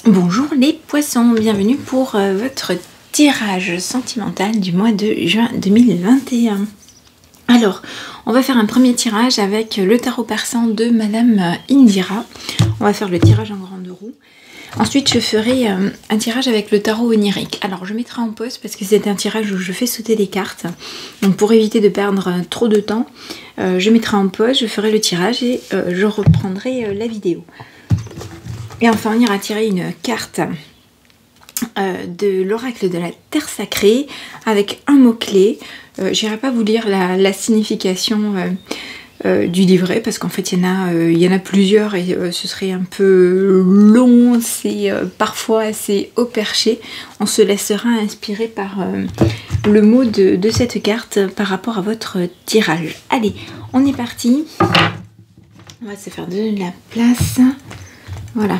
Bonjour les poissons, bienvenue pour votre tirage sentimental du mois de juin 2021. Alors, on va faire un premier tirage avec le tarot persan de Madame Indira. On va faire le tirage en grande roue. Ensuite, je ferai un tirage avec le tarot onirique. Alors, je mettrai en pause parce que c'est un tirage où je fais sauter des cartes. Donc, pour éviter de perdre trop de temps, je mettrai en pause, je ferai le tirage et je reprendrai la vidéo. Et enfin, on ira tirer une carte de l'oracle de la terre sacrée avec un mot-clé. J'irai pas vous lire la signification du livret parce qu'en fait il y en a plusieurs et ce serait un peu long, c'est parfois assez haut perché. On se laissera inspirer par le mot de cette carte par rapport à votre tirage. Allez, on est parti. On va se faire de la place. Voilà.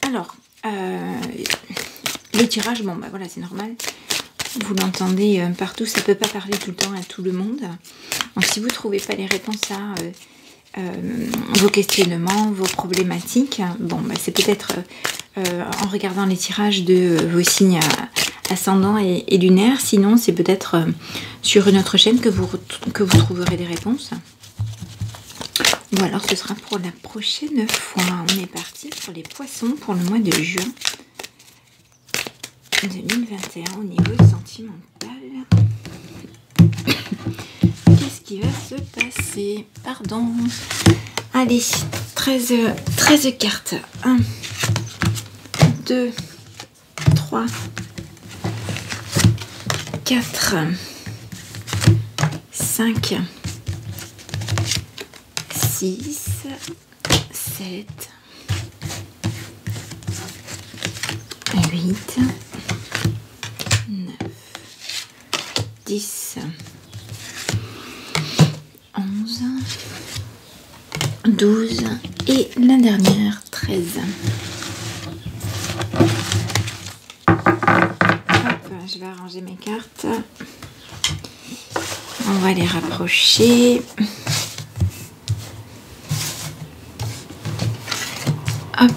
Alors, le tirage, bon bah voilà, c'est normal. Vous l'entendez partout, ça peut pas parler tout le temps à tout le monde. Donc si vous ne trouvez pas les réponses à vos questionnements, vos problématiques, bon bah c'est peut-être en regardant les tirages de vos signes ascendants et lunaires. Sinon, c'est peut-être sur une autre chaîne que vous trouverez des réponses. Ou alors ce sera pour la prochaine fois. On est parti pour les poissons pour le mois de juin 2021 au niveau sentimental. Qu'est-ce qui va se passer? Pardon. Allez, 13 cartes. 1, 2, 3, 4, 5, 6, 7, 8, 9, 10, 11, 12 et la dernière 13. Hop, je vais arranger mes cartes. On va les rapprocher. Hop.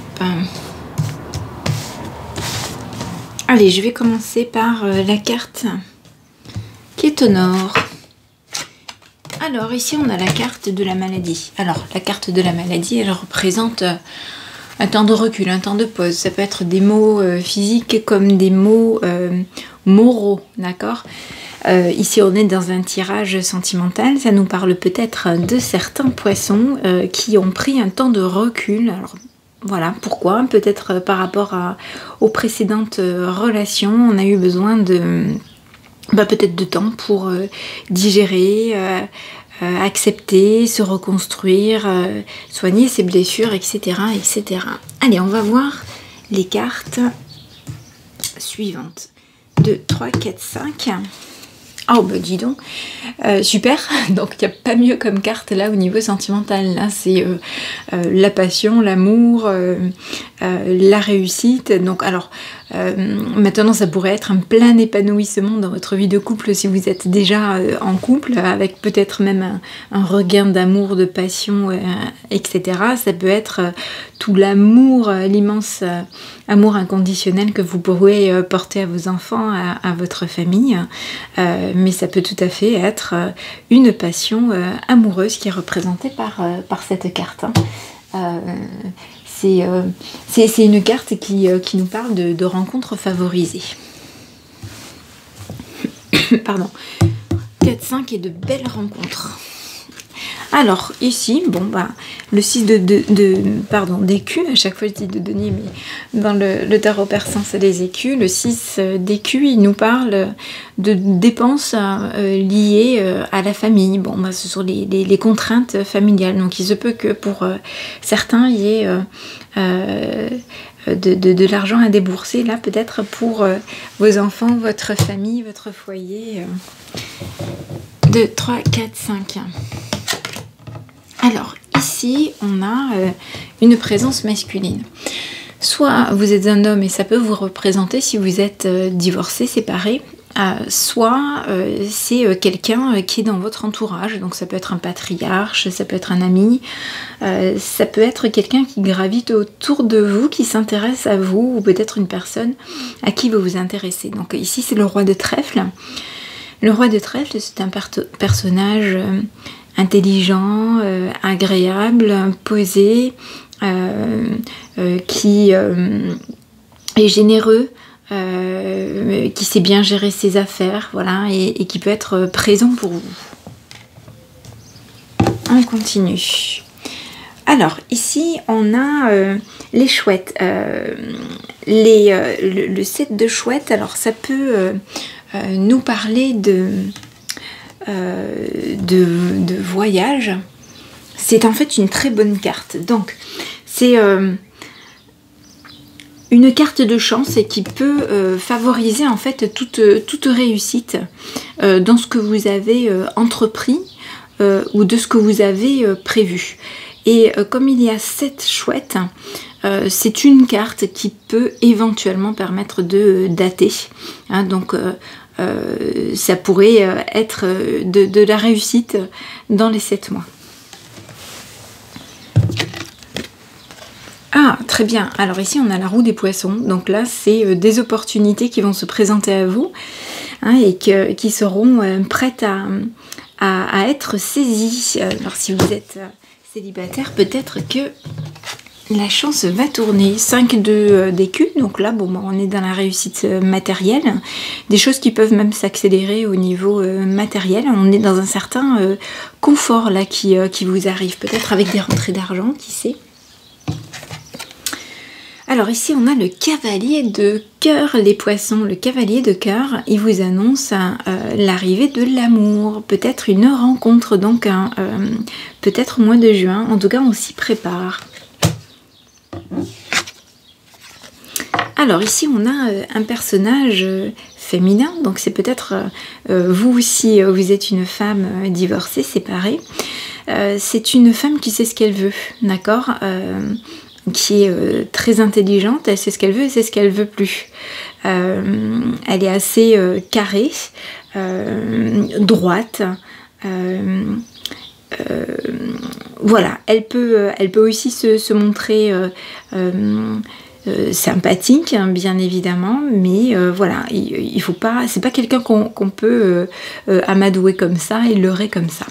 Allez, je vais commencer par la carte qui est au nord. Alors, ici, on a la carte de la maladie. Alors, la carte de la maladie, elle représente un temps de recul, un temps de pause. Ça peut être des mots physiques comme des mots moraux, d'accord ? Ici, on est dans un tirage sentimental. Ça nous parle peut-être de certains poissons qui ont pris un temps de recul. Alors, voilà, pourquoi? Peut-être par rapport aux précédentes relations, on a eu besoin de peut-être de temps pour digérer, accepter, se reconstruire, soigner ses blessures, etc., etc. Allez, on va voir les cartes suivantes. 2, 3, 4, 5... Oh bah dis donc, super, donc il n'y a pas mieux comme carte là au niveau sentimental, là c'est la passion, l'amour, la réussite. Donc alors maintenant ça pourrait être un plein épanouissement dans votre vie de couple si vous êtes déjà en couple, avec peut-être même un regain d'amour, de passion, etc. Ça peut être tout l'amour, l'immense amour inconditionnel que vous pourrez porter à vos enfants, à votre famille, mais ça peut tout à fait être une passion amoureuse qui est représentée par cette carte. C'est une carte qui nous parle de rencontres favorisées. Pardon. 4, 5 et de belles rencontres. Alors, ici, bon, bah, le 6 d'écus, à chaque fois je dis de denier, mais dans le tarot persan, c'est les écus. Le 6 d'écus, il nous parle de dépenses liées à la famille. Bon, bah, ce sont les contraintes familiales. Donc, il se peut que pour certains, il y ait de l'argent à débourser, là, peut-être pour vos enfants, votre famille, votre foyer. 2, 3, 4, 5. Alors, ici, on a une présence masculine. Soit vous êtes un homme et ça peut vous représenter si vous êtes divorcé, séparé, soit c'est quelqu'un qui est dans votre entourage, donc ça peut être un patriarche, ça peut être un ami, ça peut être quelqu'un qui gravite autour de vous, qui s'intéresse à vous, ou peut-être une personne à qui vous vous intéressez. Donc ici c'est le roi de trèfle. Le roi de trèfle, c'est un personnage intelligent, agréable, posé, qui est généreux, qui sait bien gérer ses affaires, voilà, et qui peut être présent pour vous. On continue. Alors, ici, on a les chouettes. Le set de chouettes, alors ça peut nous parler de voyage. C'est en fait une très bonne carte. Donc, c'est une carte de chance et qui peut favoriser en fait toute réussite dans ce que vous avez entrepris ou de ce que vous avez prévu. Et comme il y a 7 chouettes, c'est une carte qui peut éventuellement permettre de dater. Hein, donc ça pourrait être de la réussite dans les 7 mois. Ah, très bien. Alors ici, on a la roue des poissons. Donc là, c'est des opportunités qui vont se présenter à vous, hein, et qui seront prêtes à être saisies. Alors si vous êtes célibataire, peut-être que la chance va tourner. 5 d'écus. Donc là, bon, on est dans la réussite matérielle. Des choses qui peuvent même s'accélérer au niveau matériel. On est dans un certain confort là qui vous arrive. Peut-être avec des rentrées d'argent, qui sait. Alors ici on a le cavalier de cœur, les poissons. Le cavalier de cœur, il vous annonce l'arrivée de l'amour, peut-être une rencontre, donc peut-être au mois de juin. En tout cas, on s'y prépare. Alors ici on a un personnage féminin, donc c'est peut-être vous aussi, vous êtes une femme divorcée, séparée. C'est une femme qui sait ce qu'elle veut, d'accord, qui est très intelligente, elle sait ce qu'elle veut et sait ce qu'elle veut plus. Elle est assez carrée, droite. Voilà, elle peut aussi se montrer sympathique, hein, bien évidemment, mais voilà, il faut pas, c'est pas quelqu'un qu'on peut amadouer comme ça et leurrer comme ça.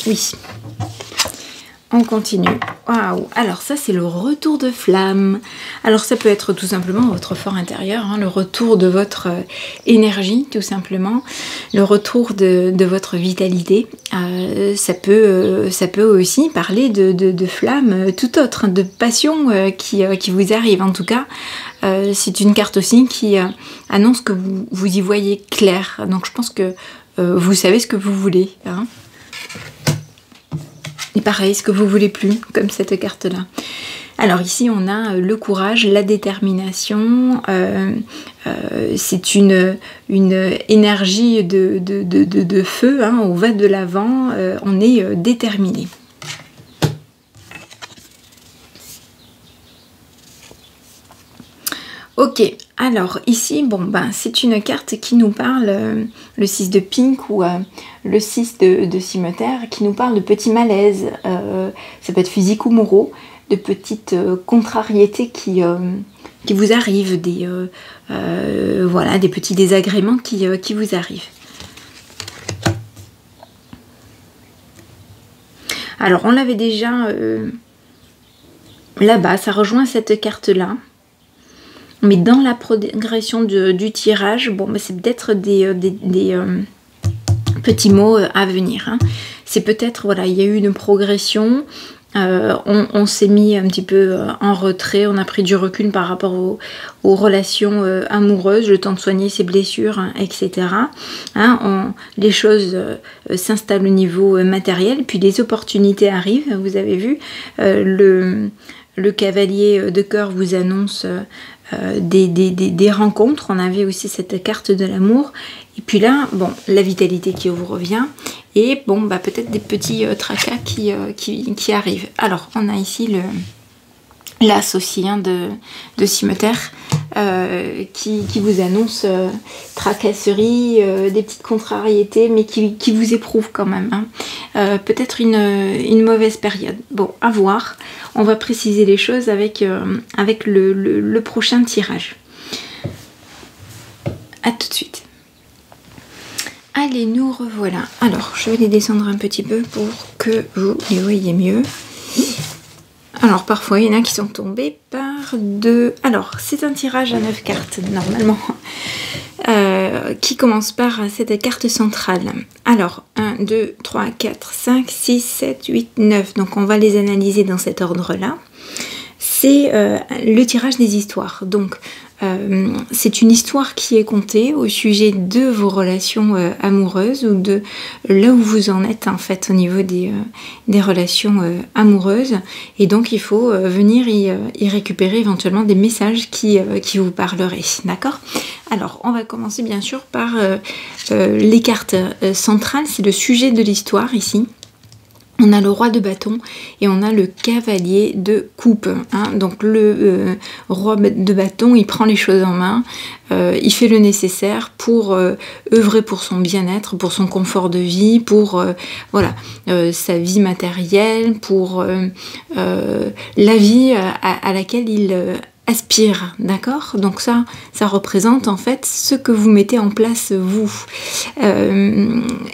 Oui. On continue. Waouh! Alors ça, c'est le retour de flamme. Alors ça peut être tout simplement votre fort intérieur, hein, le retour de votre énergie, tout simplement, le retour de votre vitalité. Ça peut aussi parler de flamme tout autre, de passion qui vous arrive. En tout cas, c'est une carte aussi qui annonce que vous y voyez clair. Donc je pense que vous savez ce que vous voulez, hein. Et pareil, ce que vous voulez plus, comme cette carte-là. Alors ici, on a le courage, la détermination. C'est une énergie de feu, hein, on va de l'avant, on est déterminé. Ok, alors ici, bon, ben, c'est une carte qui nous parle, le 6 de pink ou le 6 de cimeterre, qui nous parle de petits malaises, ça peut être physique ou moraux, de petites contrariétés qui vous arrivent, voilà, des petits désagréments qui vous arrivent. Alors, on l'avait déjà là-bas, ça rejoint cette carte-là. Mais dans la progression du tirage, bon, bah, c'est peut-être des petits mots à venir, hein. C'est peut-être, voilà, il y a eu une progression, on s'est mis un petit peu en retrait, on a pris du recul par rapport aux relations amoureuses, le temps de soigner ses blessures, hein, etc. Hein, les choses s'installent au niveau matériel, puis les opportunités arrivent, vous avez vu, le cavalier de cœur vous annonce des rencontres. On avait aussi cette carte de l'amour. Et puis là, bon, la vitalité qui vous revient. Et bon, bah, peut-être des petits tracas qui arrivent. Alors, on a ici l'as aussi, hein, de cimeterre. qui vous annonce tracasserie, des petites contrariétés, mais qui vous éprouve quand même. Hein. Peut-être une mauvaise période. Bon, à voir. On va préciser les choses avec le prochain tirage. À tout de suite. Allez, nous revoilà. Alors, je vais les descendre un petit peu pour que vous les voyez mieux. Alors, parfois, il y en a qui sont tombés par deux. Alors, c'est un tirage à 9 cartes, normalement, qui commence par cette carte centrale. Alors, 1, 2, 3, 4, 5, 6, 7, 8, 9. Donc, on va les analyser dans cet ordre-là. C'est le tirage des histoires. Donc, c'est une histoire qui est contée au sujet de vos relations amoureuses ou de là où vous en êtes en fait au niveau des relations amoureuses. Et donc, il faut venir y récupérer éventuellement des messages qui vous parleraient. D'accord ? Alors, on va commencer bien sûr par les cartes centrales. C'est le sujet de l'histoire ici. On a le roi de bâton et on a le cavalier de coupe. Hein. Donc le roi de bâton, il prend les choses en main, il fait le nécessaire pour œuvrer pour son bien-être, pour son confort de vie, pour voilà, sa vie matérielle, pour la vie à laquelle il aspire, d'accord? Donc ça représente en fait ce que vous mettez en place vous.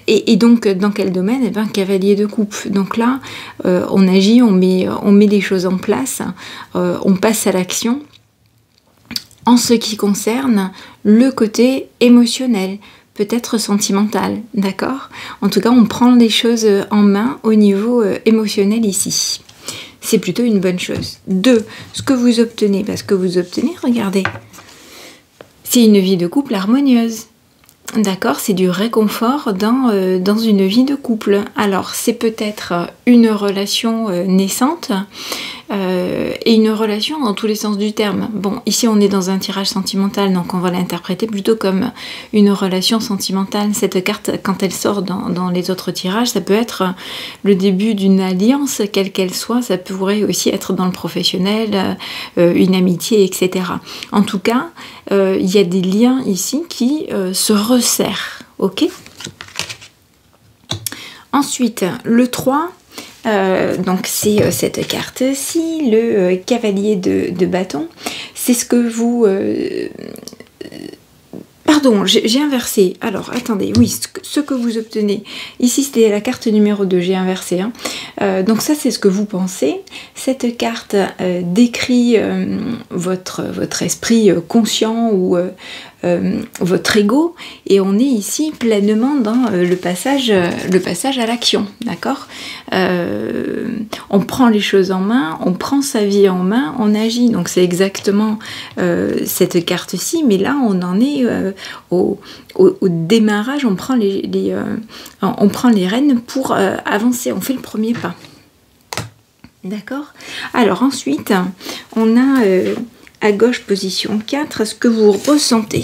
Et donc dans quel domaine? Eh bien, cavalier de coupe. Donc là, on agit, on met les choses en place, on passe à l'action. En ce qui concerne le côté émotionnel, peut-être sentimental, d'accord? En tout cas, on prend les choses en main au niveau émotionnel ici. C'est plutôt une bonne chose. 2. Ce que vous obtenez, parce que vous obtenez, regardez, c'est une vie de couple harmonieuse. D'accord, c'est du réconfort dans une vie de couple. Alors, c'est peut-être une relation naissante et une relation dans tous les sens du terme. Bon, ici, on est dans un tirage sentimental, donc on va l'interpréter plutôt comme une relation sentimentale. Cette carte, quand elle sort dans les autres tirages, ça peut être le début d'une alliance, quelle qu'elle soit. Ça pourrait aussi être dans le professionnel, une amitié, etc. En tout cas, il y a des liens ici qui se resserrent, ok? Ensuite, le 3, donc c'est cette carte-ci, le cavalier de bâton. C'est ce que vous... Pardon, j'ai inversé. Alors, attendez, oui, ce que vous obtenez. Ici, c'était la carte numéro 2, j'ai inversé. Hein. Donc ça, c'est ce que vous pensez. Cette carte décrit votre esprit conscient ou votre ego. Et on est ici pleinement dans le passage à l'action, d'accord? On prend les choses en main, on prend sa vie en main, on agit. Donc c'est exactement cette carte-ci, mais là, on en est... Au démarrage, on prend les rênes pour avancer, on fait le premier pas. D'accord? Alors ensuite, on a à gauche position 4, ce que vous ressentez.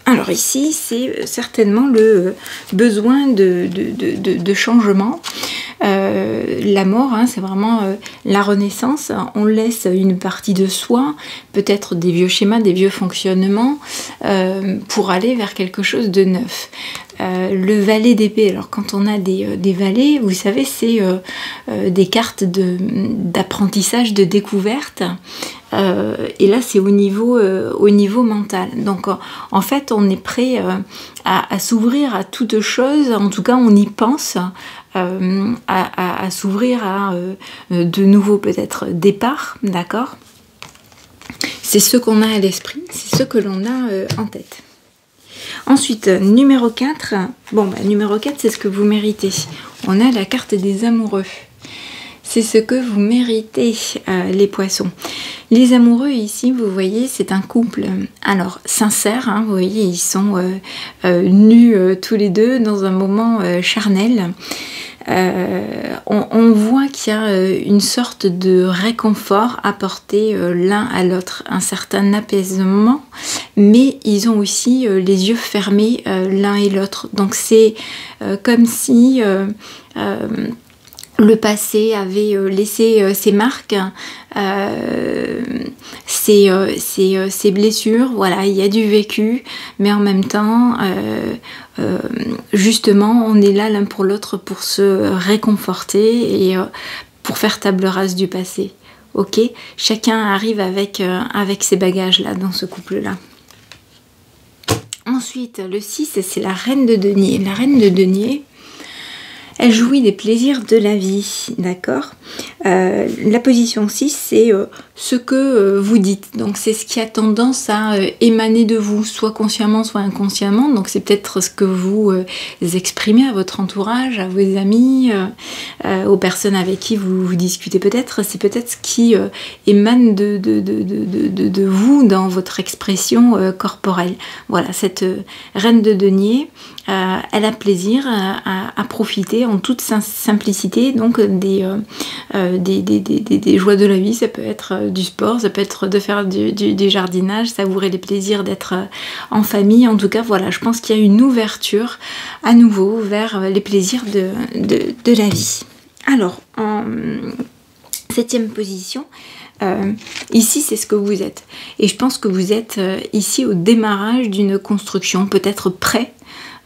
Alors ici, c'est certainement le besoin de changement. La mort, hein, c'est vraiment la renaissance. On laisse une partie de soi, peut-être des vieux schémas, des vieux fonctionnements, pour aller vers quelque chose de neuf. Le valet d'épée, alors quand on a des valets, vous savez, c'est des cartes d'apprentissage, de découverte. Et là, c'est au niveau mental. Donc, en fait, on est prêt à s'ouvrir à toute chose. En tout cas, on y pense à s'ouvrir à de nouveaux, peut-être, départs. D'accord? C'est ce qu'on a à l'esprit, c'est ce que l'on a en tête. Ensuite, numéro 4. Bon, numéro 4, c'est ce que vous méritez. On a la carte des amoureux. C'est ce que vous méritez, les poissons. Les amoureux ici, vous voyez, c'est un couple, alors sincère, hein, vous voyez, ils sont nus tous les deux dans un moment charnel. On voit qu'il y a une sorte de réconfort apporté l'un à l'autre, un certain apaisement, mais ils ont aussi les yeux fermés l'un et l'autre. Donc c'est comme si... le passé avait laissé ses marques, ses blessures, voilà, il y a du vécu, mais en même temps, justement, on est là l'un pour l'autre pour se réconforter et pour faire table rase du passé. Ok, chacun arrive avec ses bagages là, dans ce couple-là. Ensuite, le 6, c'est la reine de denier. La reine de denier, elle jouit des plaisirs de la vie, d'accord. La position 6, c'est ce que vous dites. Donc, c'est ce qui a tendance à émaner de vous, soit consciemment, soit inconsciemment. Donc, c'est peut-être ce que vous exprimez à votre entourage, à vos amis, aux personnes avec qui vous discutez peut-être. C'est peut-être ce qui émane de vous dans votre expression corporelle. Voilà, cette reine de denier, elle a plaisir à profiter en toute simplicité donc des joies de la vie. Ça peut être du sport, ça peut être de faire du jardinage, savourer les plaisirs d'être en famille. En tout cas, voilà, je pense qu'il y a une ouverture à nouveau vers les plaisirs de la vie. Alors, en 7e position, ici c'est ce que vous êtes. Et je pense que vous êtes ici au démarrage d'une construction, peut-être prêt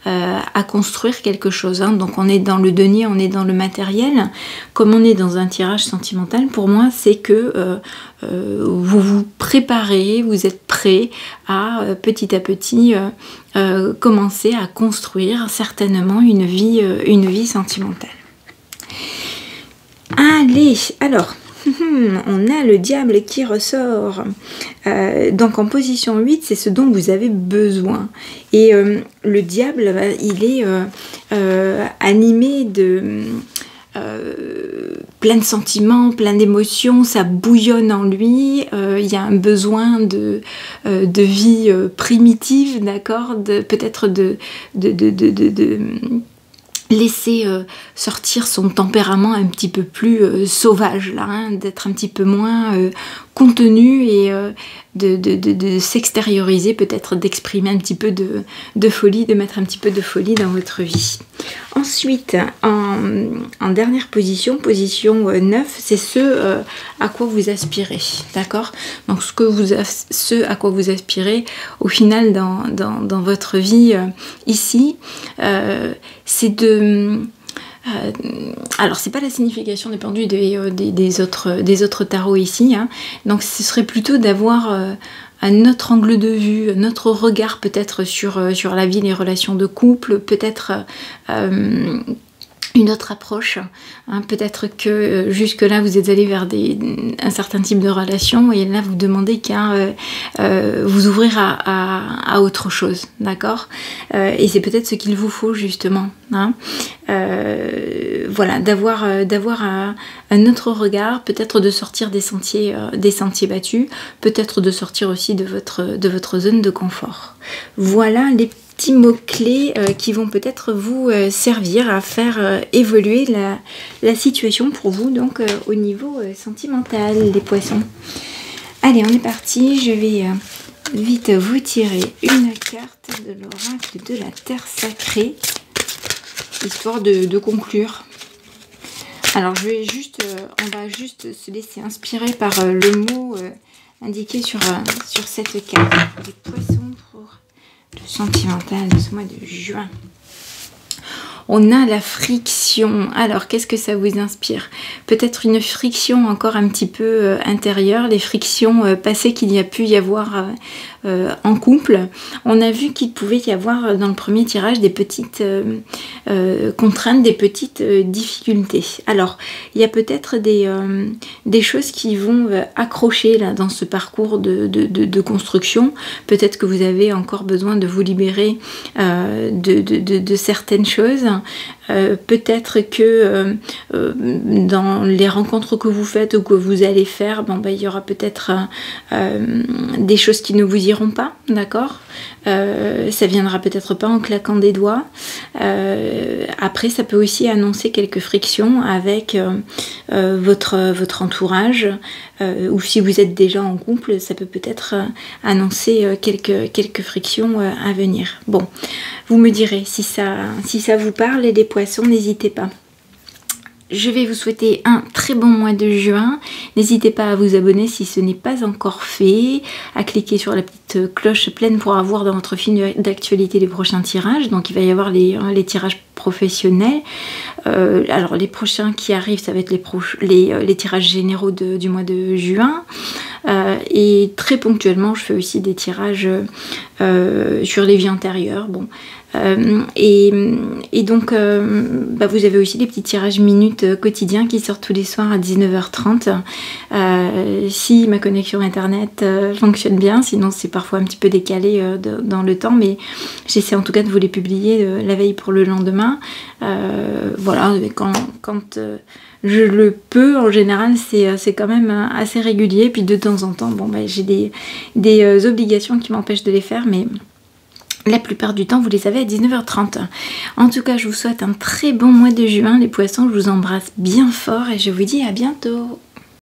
à construire quelque chose, hein. Donc on est dans le denier, on est dans le matériel. Comme on est dans un tirage sentimental, pour moi c'est que vous vous préparez, vous êtes prêt à petit commencer à construire certainement une vie sentimentale. Allez, alors on a le diable qui ressort. Donc en position 8, c'est ce dont vous avez besoin. Et le diable, il est animé de plein de sentiments, plein d'émotions, ça bouillonne en lui. Il y a un besoin de vie primitive, d'accord, peut-être de laisser sortir son tempérament un petit peu plus sauvage, là, hein, d'être un petit peu moins contenu et de s'extérioriser, peut-être d'exprimer un petit peu de folie, de mettre un petit peu de folie dans votre vie. Ensuite, en dernière position, position 9, c'est ce à quoi vous aspirez, d'accord? Donc ce à quoi vous aspirez au final dans votre vie ici, c'est de... alors c'est pas la signification des pendus des autres tarots ici, hein. Donc ce serait plutôt d'avoir un autre angle de vue, un autre regard peut-être sur la vie, les relations de couple, peut-être une autre approche, hein. Peut-être que jusque-là vous êtes allé vers un certain type de relation et là vous demandez qu'à vous ouvrir à autre chose, d'accord, et c'est peut-être ce qu'il vous faut justement, hein. Voilà, d'avoir un autre regard, peut-être de sortir des sentiers battus, peut-être de sortir aussi de votre zone de confort. Voilà les petits mots-clés qui vont peut-être vous servir à faire évoluer la situation pour vous, donc au niveau sentimental, les poissons. Allez, on est parti, je vais vite vous tirer une carte de l'oracle de la Terre Sacrée, histoire de conclure. Alors je vais juste, on va juste se laisser inspirer par le mot indiqué sur cette carte. Les poissons pour le sentimental de ce mois de juin. On a la friction. Alors, qu'est-ce que ça vous inspire? Peut-être une friction encore un petit peu intérieure, les frictions passées qu'il y a pu y avoir en couple. On a vu qu'il pouvait y avoir dans le premier tirage des petites contraintes, des petites difficultés. Alors, il y a peut-être des choses qui vont accrocher là, dans ce parcours de construction. Peut-être que vous avez encore besoin de vous libérer de certaines choses. Peut-être que dans les rencontres que vous faites ou que vous allez faire, il y aura peut-être des choses qui ne vous iront pas, d'accord, ça viendra peut-être pas en claquant des doigts. Après, ça peut aussi annoncer quelques frictions avec votre entourage, ou si vous êtes déjà en couple, ça peut peut-être annoncer quelques frictions à venir. Bon, vous me direz si ça vous parle, et les poissons, n'hésitez pas. je vais vous souhaiter un très bon mois de juin. N'hésitez pas à vous abonner si ce n'est pas encore fait, à cliquer sur la petite cloche pleine pour avoir dans votre fil d'actualité les prochains tirages. Donc il va y avoir les tirages professionnels. Alors les prochains qui arrivent, ça va être les tirages généraux du mois de juin. Et très ponctuellement, je fais aussi des tirages sur les vies antérieures. Bon. Et donc vous avez aussi des petits tirages minutes quotidiens qui sortent tous les soirs à 19h30 si ma connexion internet fonctionne bien, sinon c'est parfois un petit peu décalé dans le temps, mais j'essaie en tout cas de vous les publier la veille pour le lendemain. Voilà, quand je le peux, en général c'est quand même assez régulier, puis de temps en temps j'ai des obligations qui m'empêchent de les faire, mais la plupart du temps, vous les avez à 19h30. En tout cas, je vous souhaite un très bon mois de juin, les poissons. Je vous embrasse bien fort et je vous dis à bientôt.